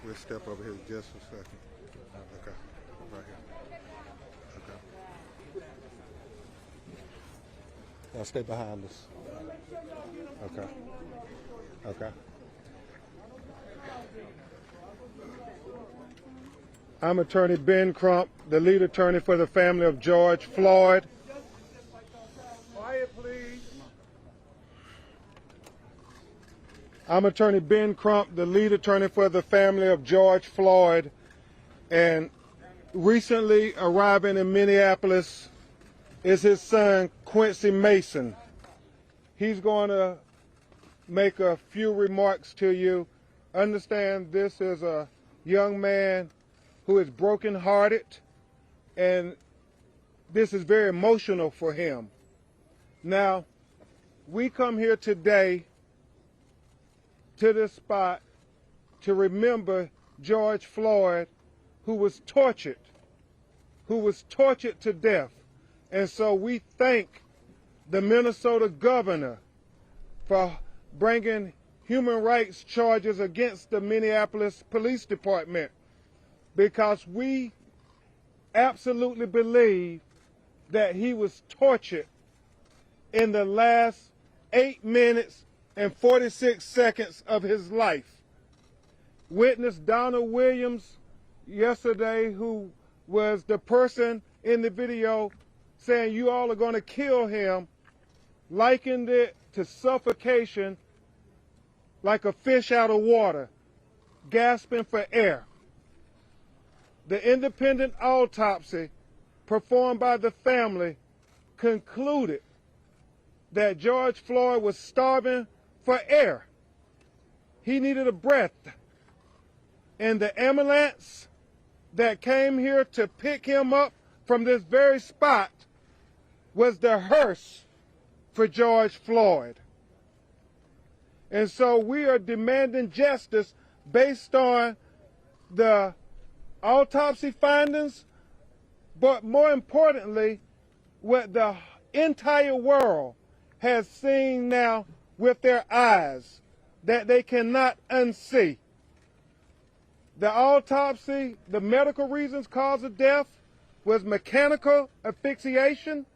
We'll step over here just a second. Okay, right here. Okay. Now stay behind us. Okay. Okay. I'm Attorney Ben Crump, the lead attorney for the family of George Floyd. Quiet, please. I'm Attorney Ben Crump, the lead attorney for the family of George Floyd, and recently arriving in Minneapolis is his son, Quincy Mason. He's going to make a few remarks to you. Understand this is a young man who is brokenhearted, and this is very emotional for him. Now, we come here today to this spot to remember George Floyd, who was tortured to death. And so we thank the Minnesota governor for bringing human rights charges against the Minneapolis Police Department, because we absolutely believe that he was tortured in the last 8 minutes and 46 seconds of his life. Witness Donna Williams yesterday, who was the person in the video saying you all are going to kill him, likened it to suffocation, like a fish out of water, gasping for air. The independent autopsy performed by the family concluded that George Floyd was starving for air. He needed a breath. And the ambulance that came here to pick him up from this very spot was the hearse for George Floyd. And so we are demanding justice based on the autopsy findings, but more importantly, what the entire world has seen now with their eyes that they cannot unsee. The autopsy, the medical reasons cause of death was mechanical asphyxiation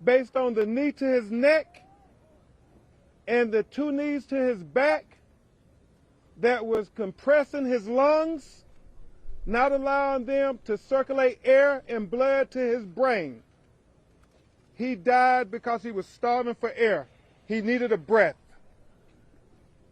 based on the knee to his neck and the 2 knees to his back that was compressing his lungs, not allowing them to circulate air and blood to his brain. He died because he was starving for air. He needed a breath.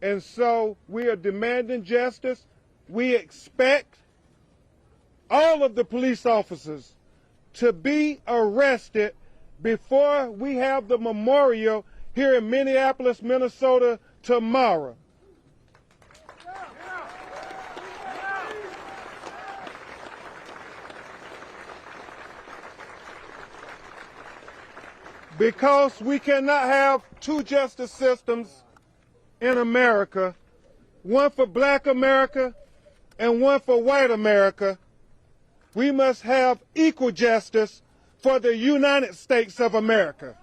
And so we are demanding justice. We expect all of the police officers to be arrested before we have the memorial here in Minneapolis, Minnesota tomorrow. Because we cannot have 2 justice systems in America, one for black America and one for white America. We must have equal justice for the United States of America.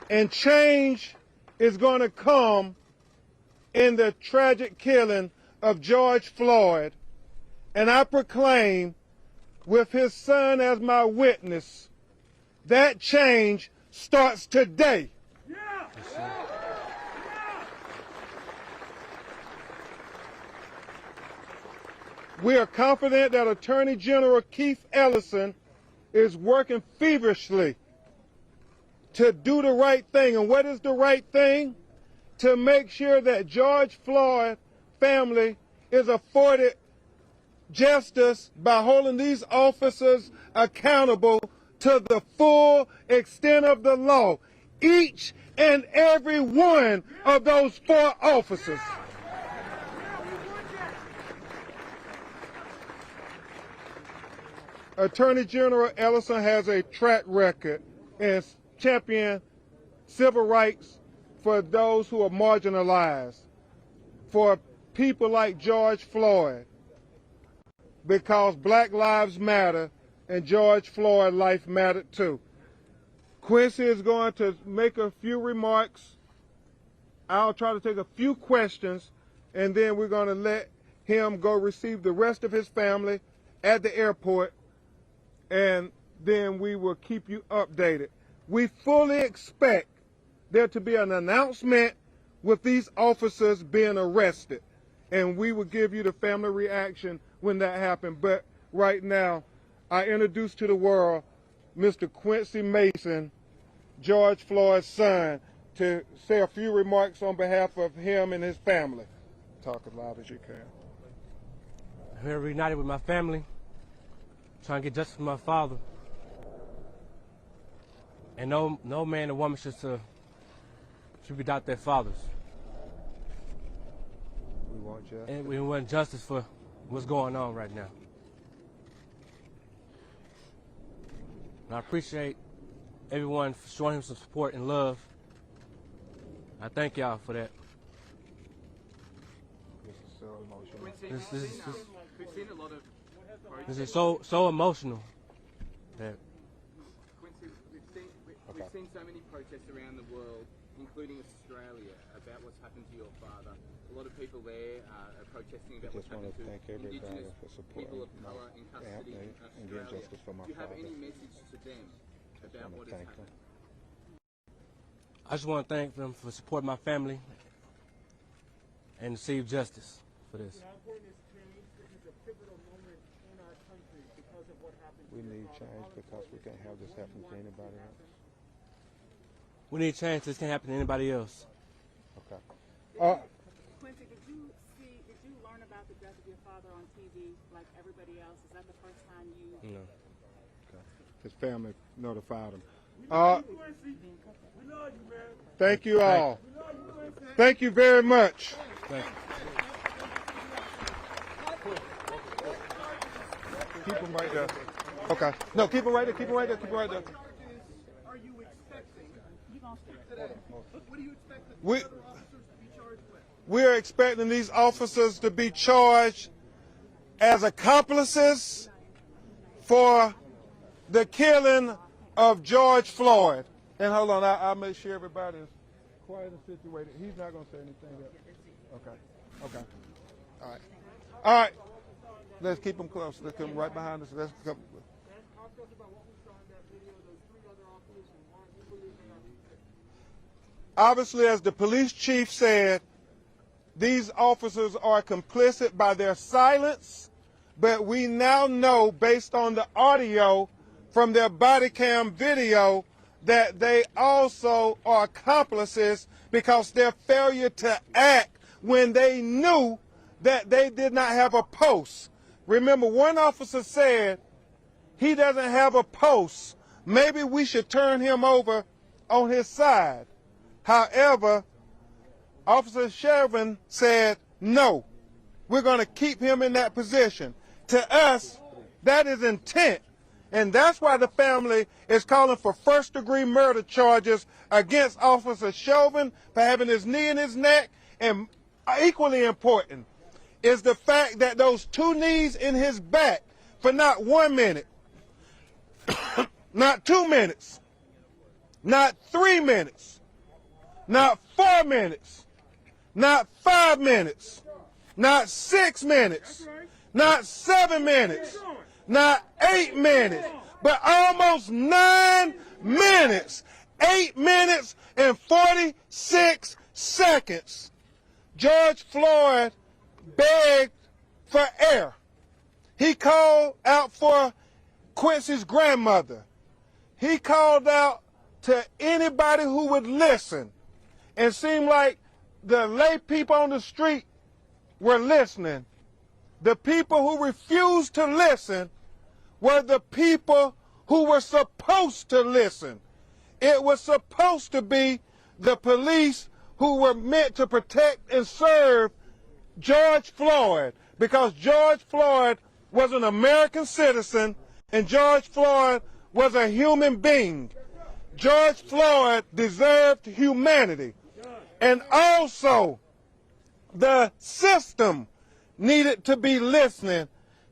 And change is going to come in the tragic killing of George Floyd. And I proclaim, with his son as my witness, that change starts today. We are confident that Attorney General Keith Ellison is working feverishly to do the right thing. And what is the right thing? To make sure that George Floyd family is afforded justice by holding these officers accountable to the full extent of the law. Each and every one of those 4 officers. Attorney General Ellison has a track record in championing civil rights for those who are marginalized, for people like George Floyd, because Black Lives Matter and George Floyd's life mattered too. Quincy is going to make a few remarks. I'll try to take a few questions, and then we're going to let him go receive the rest of his family at the airport, and then we will keep you updated. We fully expect there to be an announcement with these officers being arrested, and we will give you the family reaction when that happens. But right now, I introduce to the world Mr. Quincy Mason, George Floyd's son, to say a few remarks on behalf of him and his family. Talk as loud as you can. I'm here reunited with my family, trying to get justice for my father. And no man or woman should be without their fathers. We want justice. And we want justice for what's going on right now. And I appreciate everyone for showing him some support and love. I thank y'all for that. This is so emotional. This is so emotional. That Quincy, we've seen so many protests around the world, including Australia, about what's happened to your father. A lot of people there are protesting about what's happened to Indigenous people of colour in custody in Australia. Do you have any message to them about what has happened? I just want to thank them for supporting my family and receive justice for this. We need change because we can't have this happen to anybody else. We need change. This can't happen to anybody else. Okay. Quincy, did you learn about the death of your father on TV like everybody else? Is that the first time you? No. Okay. His family notified him. Thank you all. Thank you very much. Thank you. Keep him right there. Okay. No, keep him right there. Keep him right there. Keep him right there. Are you expecting? What do you expect the We officers to be charged with? we are expecting these officers to be charged as accomplices for the killing of George Floyd. And hold on, I'll make sure everybody is quiet and situated. He's not going to say anything yet. Okay. Okay. All right. All right. Let's keep him close. Let's come right behind us. Let's come. Obviously, as the police chief said, these officers are complicit by their silence, but we now know, based on the audio from their body cam video, that they also are accomplices because their failure to act when they knew that they did not have a post. Remember, one officer said, he doesn't have a post. Maybe we should turn him over on his side. However, Officer Shervin said, no, we're going to keep him in that position. To us, that is intent. And that's why the family is calling for first-degree murder charges against Officer Chauvin for having his knee in his neck. And equally important is the fact that those two knees in his back for not 1 minute, not 2 minutes, not 3 minutes, not 4 minutes, not 5 minutes, not 6 minutes, not 7 minutes, not 8 minutes, but almost 9 minutes, 8 minutes and 46 seconds. George Floyd begged for air. He called out for Quincy's grandmother. He called out to anybody who would listen. And seemed like the lay people on the street were listening. The people who refused to listen were the people who were supposed to listen. It was supposed to be the police who were meant to protect and serve George Floyd, because George Floyd was an American citizen and George Floyd was a human being. George Floyd deserved humanity. And also, the system needed to be listening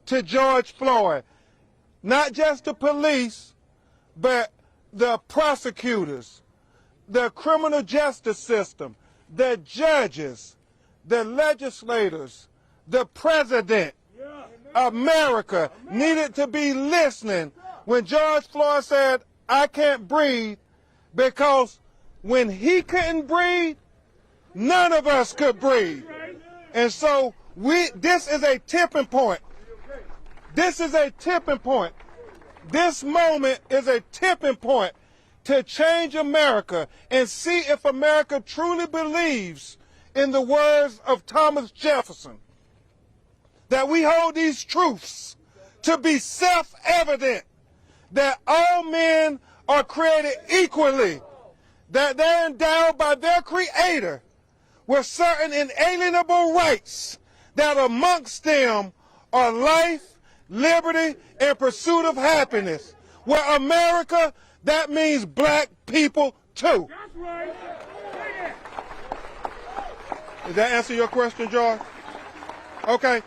to George Floyd. Not just the police, but the prosecutors, the criminal justice system, the judges, the legislators, the president, America needed to be listening when George Floyd said, "I can't breathe," because when he couldn't breathe, none of us could breathe. And so this is a tipping point. This is a tipping point. This moment is a tipping point to change America and see if America truly believes in the words of Thomas Jefferson, that we hold these truths to be self-evident, that all men are created equally, that they're endowed by their Creator with certain inalienable rights, that amongst them are life, liberty, and pursuit of happiness. Where America, that means black people too. That's right. Does that answer your question, George? Okay.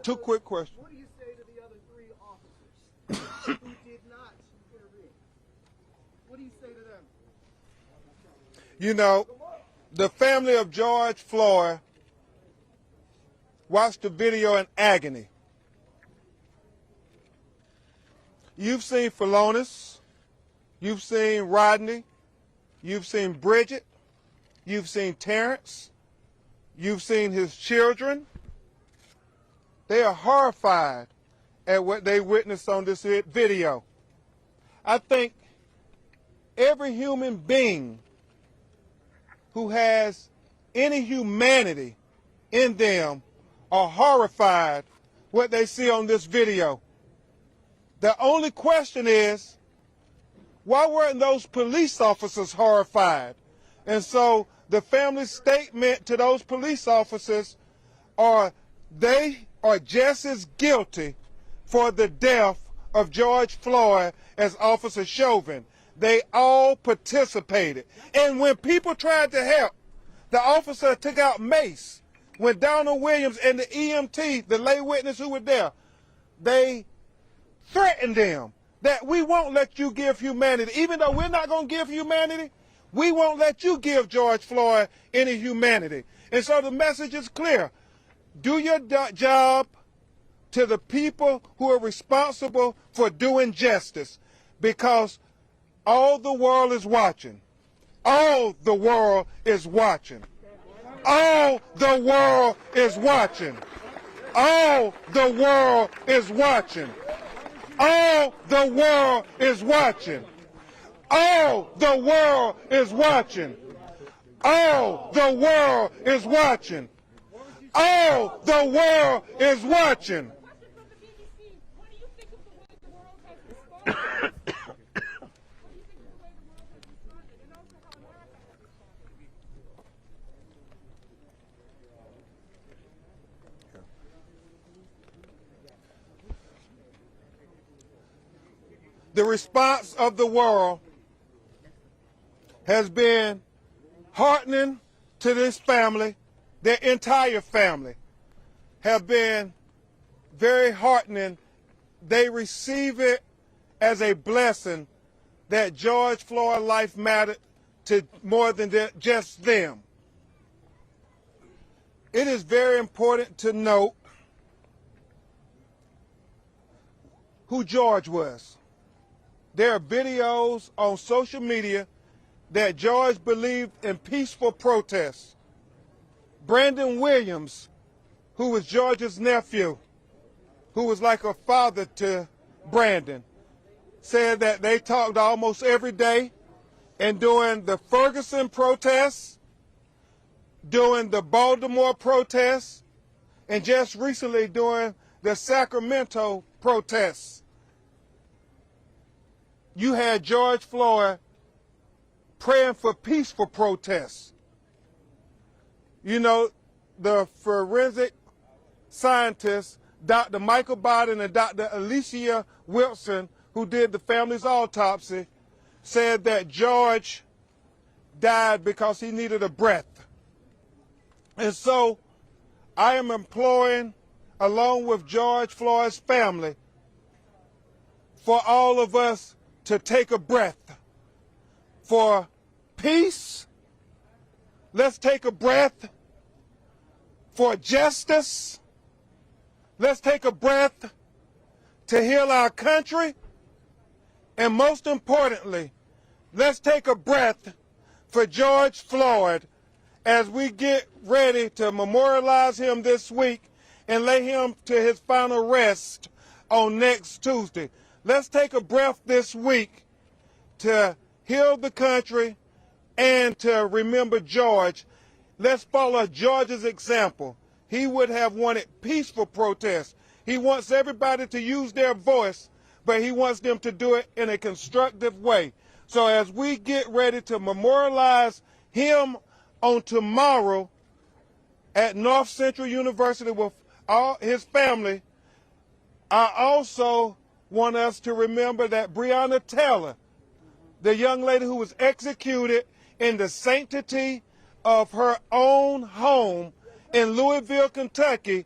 Two quick questions. What do you say to the other 3 officers who did not intervene? What do you say to them? You know, the family of George Floyd watched the video in agony. You've seen Philonis, you've seen Rodney, you've seen Bridget, you've seen Terrence, you've seen his children. They are horrified at what they witnessed on this video. I think every human being who has any humanity in them are horrified what they see on this video. The only question is, why weren't those police officers horrified? And so the family's statement to those police officers are they are just as guilty for the death of George Floyd as Officer Chauvin. They all participated. And when people tried to help, the officer took out mace. When Donald Williams and the EMT, the lay witness who were there, they threatened them that we won't let you give humanity. Even though we're not going to give humanity, we won't let you give George Floyd any humanity. And so the message is clear. Do your job to the people who are responsible for doing justice, because all the world is watching. All the world is watching. All the world is watching. All the world is watching. All the world is watching. All the world is watching. All the world is watching. All the world is watching. The response of the world has been heartening to this family. Their entire family have been very heartening. They receive it as a blessing that George Floyd's life mattered to more than just them. It is very important to note who George was. There are videos on social media that George believed in peaceful protests. Brandon Williams, who was George's nephew, who was like a father to Brandon, said that they talked almost every day, and during the Ferguson protests, during the Baltimore protests, and just recently during the Sacramento protests, you had George Floyd praying for peaceful protests. You know, the forensic scientists, Dr. Michael Biden and Dr. Alicia Wilson, who did the family's autopsy, said that George died because he needed a breath. And so I am imploring, along with George Floyd's family, for all of us to take a breath. For peace, let's take a breath. For justice, let's take a breath to heal our country. And most importantly, let's take a breath for George Floyd as we get ready to memorialize him this week and lay him to his final rest on next Tuesday. Let's take a breath this week to heal the country and to remember George. Let's follow George's example. He would have wanted peaceful protests. He wants everybody to use their voice, but he wants them to do it in a constructive way. So as we get ready to memorialize him on tomorrow at North Central University with all his family, I also want us to remember that Breonna Taylor, the young lady who was executed in the sanctity of her own home in Louisville, Kentucky,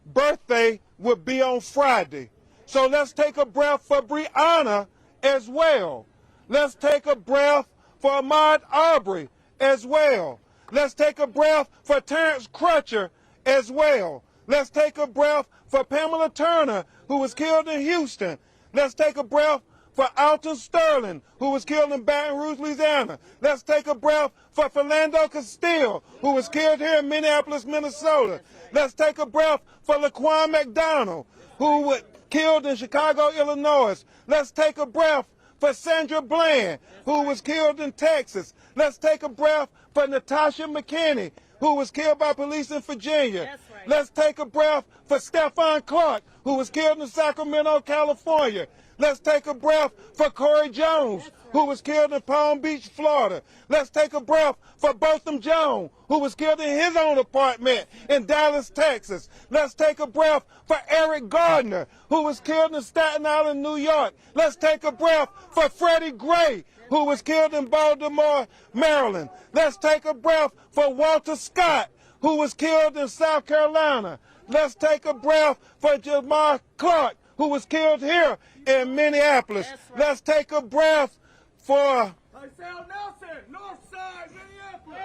birthday would be on Friday. So let's take a breath for Breonna as well. Let's take a breath for Ahmaud Arbery as well. Let's take a breath for Terrence Crutcher as well. Let's take a breath for Pamela Turner, who was killed in Houston. Let's take a breath for Alton Sterling, who was killed in Baton Rouge, Louisiana. Let's take a breath for Philando Castile, who was killed here in Minneapolis, Minnesota. Let's take a breath for Laquan McDonald, who was killed in Chicago, Illinois. Let's take a breath for Sandra Bland, who was killed in Texas. Let's take a breath for Natasha McKinney, who was killed by police in Virginia. That's right. Let's take a breath for Stephon Clark, who was killed in Sacramento, California. Let's take a breath for Corey Jones, who was killed in Palm Beach, Florida. Let's take a breath for Botham Jones, who was killed in his own apartment in Dallas, Texas. Let's take a breath for Eric Gardner, who was killed in Staten Island, New York. Let's take a breath for Freddie Gray, who was killed in Baltimore, Maryland. Let's take a breath for Walter Scott, who was killed in South Carolina. Let's take a breath for Jamar Clark, who was killed here in Minneapolis. Right. Let's take a breath for Nelson, North Side, Minneapolis.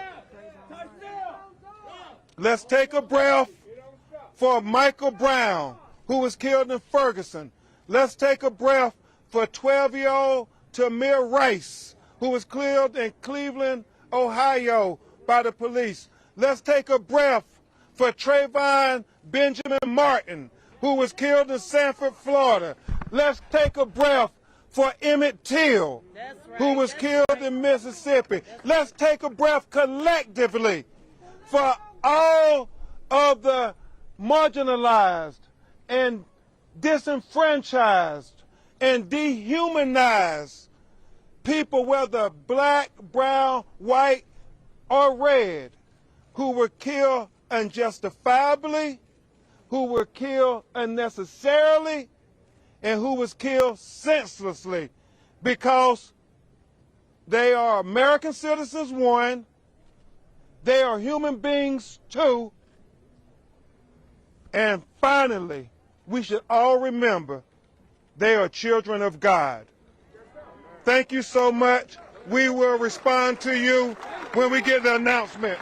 Let's take a breath for Michael Brown, who was killed in Ferguson. Let's take a breath for 12-year-old Tamir Rice, who was killed in Cleveland, Ohio by the police. Let's take a breath for Trayvon Benjamin Martin, who was killed in Sanford, Florida. Let's take a breath for Emmett Till, who was killed in Mississippi. Let's take a breath collectively for all of the marginalized and disenfranchised and dehumanized people, whether black, brown, white, or red, who were killed unjustifiably, who were killed unnecessarily, and who was killed senselessly, because they are American citizens, one, they are human beings, two, and finally, we should all remember they are children of God. Thank you so much. We will respond to you when we get the announcement.